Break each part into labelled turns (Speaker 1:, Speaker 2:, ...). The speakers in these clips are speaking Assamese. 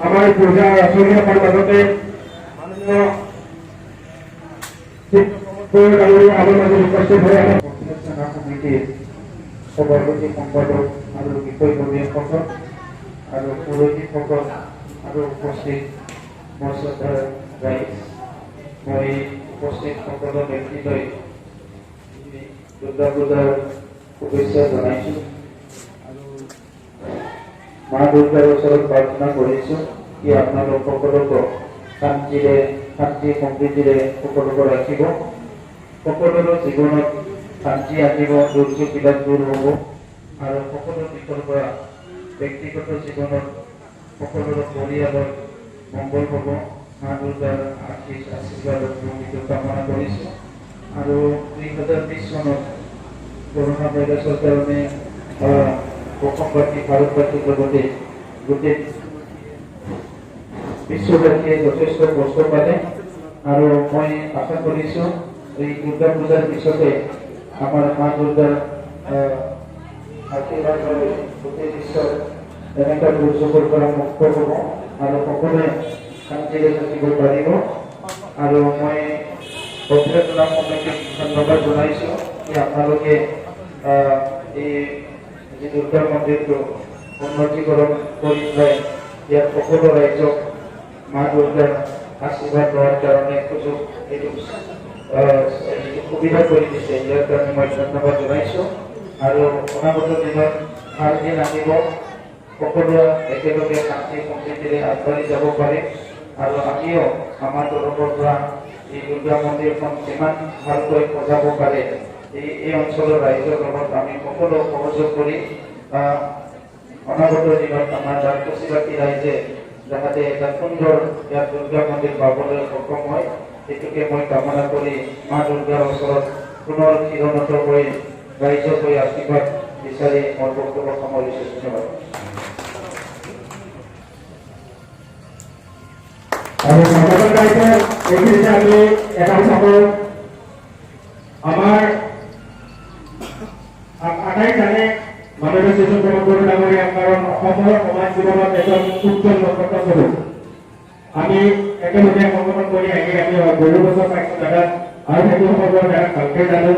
Speaker 1: हमारे पूजा रसोई पर लगते उपस्थित हुए कमिटी सभापति सम्पादक और विषय कर्मीসকল और पुरोहितসকল और उपस्थित मर्यादा राइज मैं उपस्थित सकल व्यक्तिद्वय दुर्गा पूजार शुभेच्छा जनाइছো माँ दुर्गार ओसरत प्रार्थना करिছো कि आपनालोक सकलोको शांति सम्प्रीतिरे सकलोको राखिब सकलोर जीवनत शांति आनिब दुर्योग बिलाक दूर हब और सकलो दिशर पर व्यक्तिगत जीवनत सकलोर परियालर मंगल हब माँ दुर्गार आशीष आशीर्वाद कामना करिছো और 2020 सनत कोरोना भाइरासर कारणे অসমবাসী ভারতবাসীর লগতে গোটে বিশ্ববাসীয়ে যথেষ্ট কষ্ট পালে আৰু মই আশা কৰিছো এই দুৰ্গা পূজাৰ পিছতে আমাৰ মা দুৰ্গাৰ আশীৰ্বাদ গোটেই বিশ্বৰ এনেকুৱা দুৰ্যোগৰ পৰা মুক্ত হ'ব আৰু সকলোৱে শান্তিৰে থাকিব পাৰিব আৰু মই অভ্যৰ্থনা কমিটিক ধন্যবাদ জনাইছো যে আপোনালোকে এই दुर्गा मंदिर को उन्नतीकरण सकल राज्य माँ दुर्गार आशीर्वाद लवार कारण सुजोग सुविधा कर मैं धन्यवाद जनाइছো और अनागत दिन ভাল दिन आनिब सकलोৱে एकेलगे शांति सम्प्रीतिरे आगबाढ़ी যাব পাৰে और आमिও आमार तरफर পৰা এই दुर्गा मन्दिरখন जिमान ভালকৈ सजाब পাৰে এই অঞ্চলৰ ৰাইজৰ লগত আমি সকলো সহযোগ কৰি অনাগত দিনত আমাৰ দাসবাসী ৰাইজে যাতে এটা সুন্দৰ ইয়াত দুৰ্গা মন্দিৰ পাবলৈ সক্ষম হয় এইটোকে মই কামনা কৰি মা দুৰ্গাৰ ওচৰত পুনৰ শিৰণত হৈ ৰাইজক হৈ আশীৰ্বাদ বিচাৰি মোৰ বক্তব্য সামৰিছো। ধন্যবাদ।
Speaker 2: আমি এটা চাবৰ আমাৰ আটাই জানে মাননীয় শিশু কৰ্মকৰ্তা ডাঙৰীয়া কাৰণ অসমৰ সমাজ জীৱনত এজন উজ্জ্বল নক্ষত্ৰ স্বৰূপ আমি একেলগে সংগঠন কৰি আহি আমি বহু বছৰ পাইছোঁ দাদা আৰু সেইটো সময়ৰ দাদা ভালকৈ জানো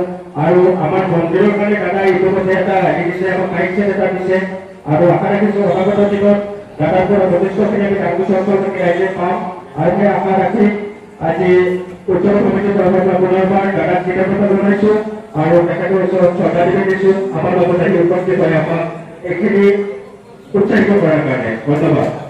Speaker 2: আৰু আমাৰ মন্দিৰৰ কাৰণে দাদা ইতিমধ্যে এটা লাগি দিছে আমাক মাইকছেট এটা দিছে আৰু আশা ৰাখিছোঁ অনাগত দিনত দাদাৰ পৰা যথেষ্টখিনি আমি ডাঙৰ অঞ্চললৈকে ৰাইজে পাম আৰু সেই আশা ৰাখি আজি উচ্চল কমিটিৰ তৰফৰ পৰা পুনৰবাৰ দাদাক কৃতজ্ঞতা জনাইছোঁ और तेखर श्रद्धांजलि दिसो आमार उपस्थित है आमाक एखिनि उत्साहित करार कारणे धन्यवाद।